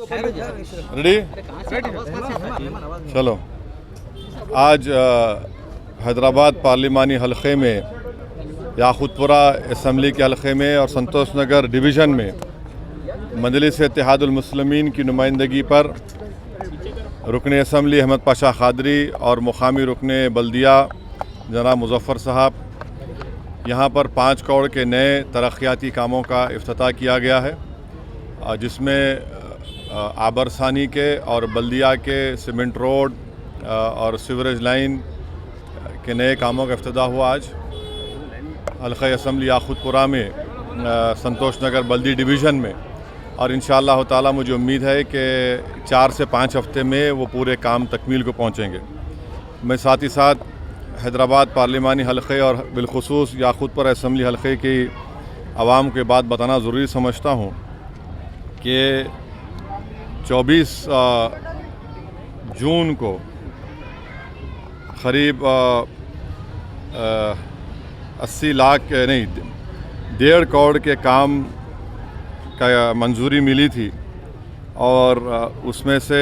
Ready चलो। आज हैदराबाद पार्लिमानी हलक़े में, याक़ूतपुरा असम्बली के हलक़े में और संतोष नगर डिवीज़न में मजलिस इत्तेहादुल मुस्लिमीन की नुमाइंदगी पर रुकन असम्बली अहमद पाशा क़ादरी और मुक़ामी रुकन बल्दिया जनाब मुज़फ़्फ़र साहब, यहाँ पर 5 करोड़ के नए तरक्याती कामों का इफ्तिताह किया गया है, जिसमें आबरसानी के और बल्दिया के सीमेंट रोड और सीवरेज लाइन के नए कामों का इफ्तिताह हुआ। आज हल्क़ा असम्बली याक़ूतपुरा में संतोष नगर बल्दी डिवीज़न में, और इंशाअल्लाह ताला मुझे उम्मीद है कि 4 से 5 हफ़्ते में वो पूरे काम तकमील को पहुँचेंगे। मैं साथ ही साथ हैदराबाद पार्लिमानी हलक़े और बिलख़ुसूस याक़ूतपुरा असम्बली हलक़े की आवाम को बात बताना ज़रूरी समझता हूँ कि 24 जून को क़रीब 80 लाख नहीं 1.5 करोड़ के काम का मंजूरी मिली थी, और उसमें से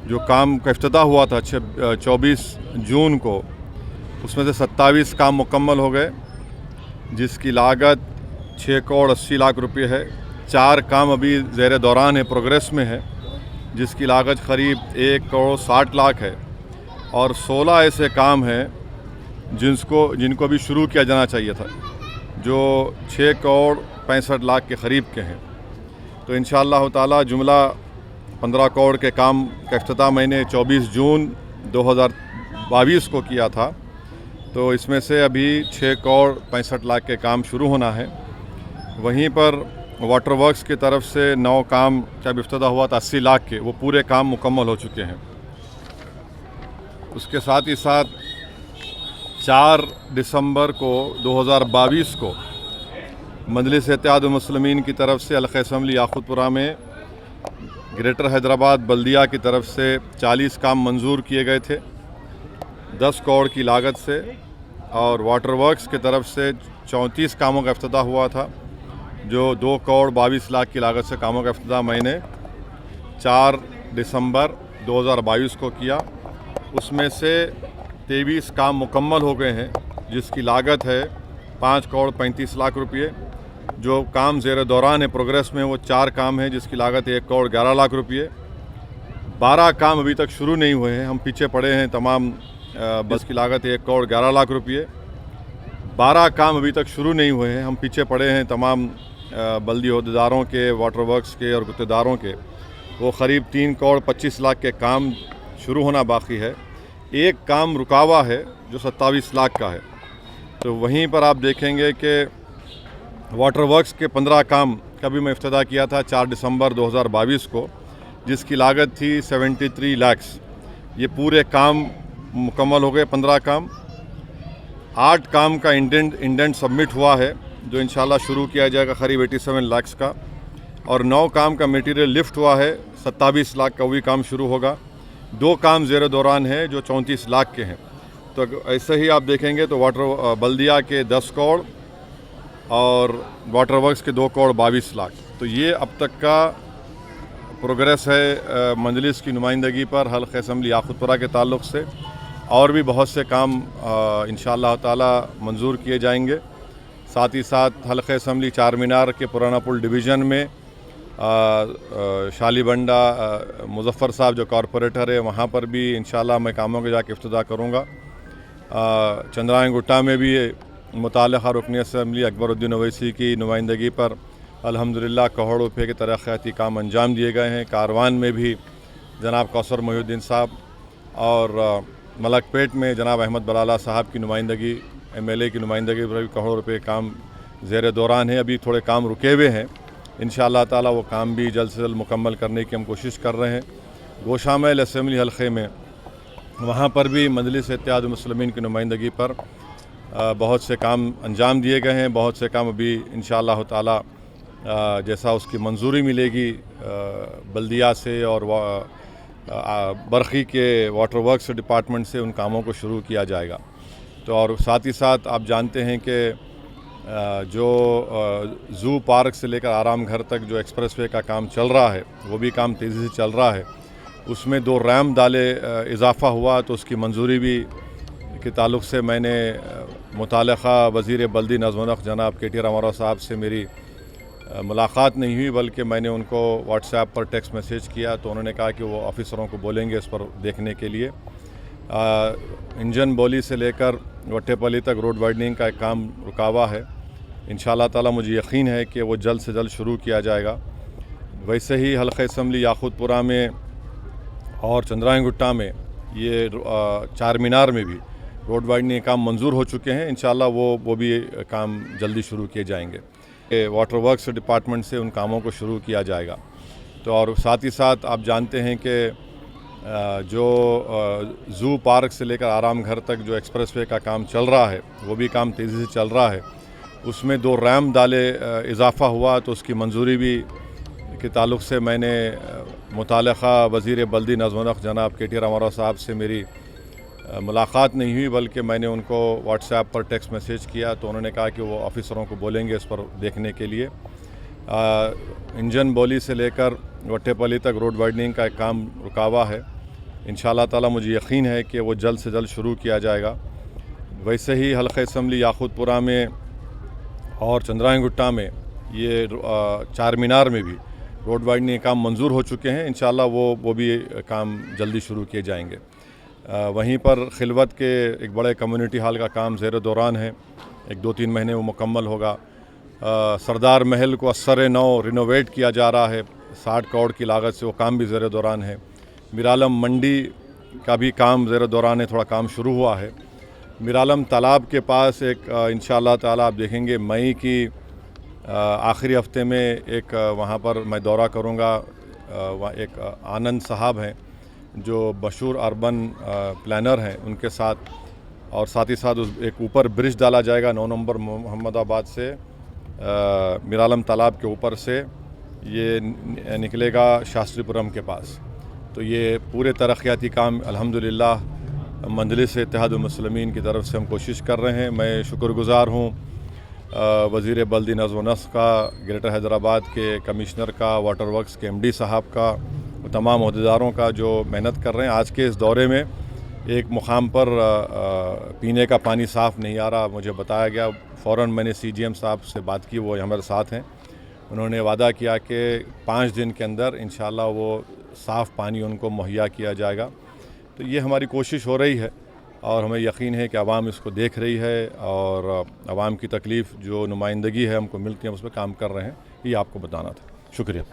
जो काम का इफ्तिताह हुआ था 24 जून को, उसमें से 27 काम मुकम्मल हो गए, जिसकी लागत 6 करोड़ 80 लाख रुपये है। 4 काम अभी ज़ेर दौरान है, प्रोग्रेस में है, जिसकी लागत क़रीब 1 करोड़ 60 लाख है, और 16 ऐसे काम हैं जिनको भी शुरू किया जाना चाहिए था, जो 6 करोड़ 65 लाख के क़रीब के हैं। तो इंशाअल्लाह ताला जुमला 15 करोड़ के काम का इफ्तिताह मैंने 24 जून 2022 को किया था, तो इसमें से अभी 6 करोड़ 65 लाख के काम शुरू होना है। वहीं पर वाटर वर्क्स की तरफ से 9 काम का इफ्तिताह हुआ था 80 लाख के, वो पूरे काम मुकम्मल हो चुके हैं। उसके साथ ही साथ 4 दिसंबर को 2022 को मजलिस इत्तेहादुल मुस्लिमीन की तरफ से हल्क़ा असम्बली याक़ूतपुरा में ग्रेटर हैदराबाद बल्दिया की तरफ से 40 काम मंजूर किए गए थे 10 करोड़ की लागत से, और वाटर वर्क्स की तरफ से 34 कामों का इफ्तिताह हुआ था, जो 2 करोड़ 22 लाख की लागत से कामों का इफ्तिताह मैंने 4 दिसंबर 2022 को किया। उसमें से 23 काम मुकम्मल हो गए हैं, जिसकी लागत है 5 करोड़ 35 लाख रुपये। जो काम ज़ेर दौरान है, प्रोग्रेस में, वो 4 काम हैं, जिसकी लागत 1 करोड़ 11 लाख रुपये। 12 काम अभी तक शुरू नहीं हुए हैं, हम पीछे पड़े हैं तमाम, बस की लागत 1 करोड़ 11 लाख रुपये। 12 काम अभी तक शुरू नहीं हुए हैं, हम पीछे पड़े हैं तमाम बल्दी अहदेदारों के, वाटर वर्क्स के और गुत्तेदारों के। वो क़रीब 3 करोड़ 25 लाख के काम शुरू होना बाकी है। एक काम रुका हुआ है जो 27 लाख का है। तो वहीं पर आप देखेंगे कि वाटर वर्क्स के 15 काम का भी मैं इफ्तिताह किया था 4 दिसंबर 2022 को, जिसकी लागत थी 73 लाख। ये पूरे काम मुकम्मल हो गए 15 काम। 8 काम का इंडेंट सबमिट हुआ है, जो इंशाल्लाह शुरू किया जाएगा क़रीब 87 लाख का, और 9 काम का मटेरियल लिफ्ट हुआ है 27 लाख का, वही काम शुरू होगा। 2 काम ज़ेर दौरान है जो 34 लाख के हैं। तो ऐसे ही आप देखेंगे तो वाटर बल्दिया के 10 करोड़ और वाटर वर्क्स के 2 करोड़ 22 लाख। तो ये अब तक का प्रोग्रेस है मजलिस की नुमाइंदगी पर हल्क़ा असम्बली याक़ूतपुरा के ताल्लुक़ से। और भी बहुत से काम इंशाअल्लाह ताला मंजूर किए जाएंगे। साथ ही साथ हल्क़ा असम्बली चार मीनार के पुराना पुल डिवीज़न में शालीबंडा मुज़फ़्फ़र साहब जो कॉरपोरेटर है, वहाँ पर भी इंशाअल्लाह मैं कामों के जाके इफ्तिताह करूँगा। चंद्रायन गुट्टा में भी मुताल्लिक़ा रुकन असम्बली अकबरुद्दीन ओवैसी की नुमाइंदगी पर अल्हम्दुलिल्लाह करोड़ों रुपये के तरक्याती काम अंजाम दिए गए हैं। कारवान में भी जनाब कौसर मोहिउद्दीन साहब, और मलकपेट में जनाब अहमद बलाला साहब की नुमाइंदगी, MLA की नुमाइंदगी पर भी करोड़ों रुपये काम ज़ेर दौरान है। अभी थोड़े काम रुके हुए हैं, इंशाअल्लाह ताला वो काम भी जल्द से जल्द मुकम्मल करने की हम कोशिश कर रहे हैं। गोशामैल असम्बली हल्क़े में, वहाँ पर भी मजलिस इत्तेहादुल मुस्लिमीन की नुमाइंदगी पर बहुत से काम अंजाम दिए गए हैं। बहुत से काम अभी इंशाअल्लाह ताला जैसा उसकी मंजूरी मिलेगी बल्दिया से और बरखी के वाटर वर्क्स डिपार्टमेंट से, उन कामों को शुरू किया जाएगा। तो और साथ ही साथ आप जानते हैं कि जो ज़ू पार्क से लेकर आराम घर तक जो एक्सप्रेसवे का काम चल रहा है वो भी काम तेज़ी से चल रहा है। उसमें 2 रैम डाले इजाफ़ा हुआ तो उसकी मंजूरी भी के ताल्लुक़ से मैंने मुताल्लिक़ा वज़ीर बल्दी नज़्म व नस्क़ जनाब KT रामाराव साहब से मेरी मुलाकात नहीं हुई, बल्कि मैंने उनको व्हाट्सएप पर टेक्स्ट मैसेज किया तो उन्होंने कहा कि वो ऑफ़िसरों को बोलेंगे इस पर देखने के लिए। इंजन बोली से लेकर वट्टेपल्ली तक रोड वाइडनिंग का एक काम रुका हुआ है। इंशाअल्लाह ताला मुझे यकीन है कि वो जल्द से जल्द शुरू किया जाएगा। वैसे ही हल्का असम्बली याकूतपुरा में और चंद्रायन गुट्टा में ये चार मीनार में भी रोड वाइडनिंग के काम मंजूर हो चुके हैं। इंशाअल्लाह वो भी काम जल्दी शुरू किए जाएंगे। वाटर वर्क्स डिपार्टमेंट से उन कामों को शुरू किया जाएगा। तो और साथ ही साथ आप जानते हैं कि जो ज़ू पार्क से लेकर आराम घर तक जो एक्सप्रेसवे का काम चल रहा है वो भी काम तेज़ी से चल रहा है। उसमें 2 रैम डाले इजाफ़ा हुआ तो उसकी मंजूरी भी के ताल्लुक़ से मैंने मुताल्लिक़ा वज़ीर बल्दी नज़्म व नस्क़ जनाब KT रामाराव साहब से मेरी मुलाकात नहीं हुई, बल्कि मैंने उनको व्हाट्सएप पर टेक्स्ट मैसेज किया तो उन्होंने कहा कि वो ऑफ़िसरों को बोलेंगे इस पर देखने के लिए। इंजन बोली से लेकर वट्टेपल्ली तक रोड वाइडनिंग का एक काम रुका हुआ है। इंशाअल्लाह ताला मुझे यकीन है कि वो जल्द से जल्द शुरू किया जाएगा। वैसे ही हल्का असम्बली याकूतपुरा में और चंद्रायन गुट्टा में ये चार मीनार में भी रोड वाइडनिंग के काम मंजूर हो चुके हैं। इंशाअल्लाह वो भी काम जल्दी शुरू किए जाएंगे। वहीं पर खिलवत के एक बड़े कम्युनिटी हॉल का काम ज़ेर दौरान है। 1-2-3 महीने वो मुकम्मल होगा। सरदार महल को असर नौ रिनोवेट किया जा रहा है 60 करोड़ की लागत से, वो काम भी ज़ेर दौरान है। मीरालम मंडी का भी काम ज़ेर दौरान है, थोड़ा काम शुरू हुआ है। मीरालम तालाब के पास एक इंशाअल्लाह ताला आप देखेंगे मई की आखिरी हफ्ते में एक वहाँ पर मैं दौरा करूँगा। वहाँ एक आनंद साहब हैं जो मशहूर अर्बन प्लानर हैं, उनके साथ, और साथ ही साथ एक ऊपर ब्रिज डाला जाएगा 9 नंबर मोहम्मदाबाद से मीरालम तालाब के ऊपर से ये निकलेगा शास्त्रीपुरम के पास। तो ये पूरे तरक्याती काम अल्हम्दुलिल्लाह मजलिस इत्तेहादुल मुस्लिमीन की तरफ से हम कोशिश कर रहे हैं। मैं शुक्रगुज़ार हूँ वज़ीर बल्दी नज़्म व नस्क़ का, ग्रेटर हैदराबाद के कमिश्नर का, वाटर वर्क्स के MD साहब का, तमाम अहदेदारों का जो मेहनत कर रहे हैं। आज के इस दौरे में एक मुकाम पर पीने का पानी साफ़ नहीं आ रहा, मुझे बताया गया। फ़ौरन मैंने CGM साहब से बात की, वो हमारे साथ हैं। उन्होंने वादा किया कि 5 दिन के अंदर इंशाअल्लाह वो साफ़ पानी उनको मुहैया किया जाएगा। तो ये हमारी कोशिश हो रही है और हमें यकीन है कि आवाम इसको देख रही है और आवाम की तकलीफ़ जो नुमाइंदगी है हमको मिलती है, उस पर काम कर रहे हैं। ये आपको बताना था। शुक्रिया।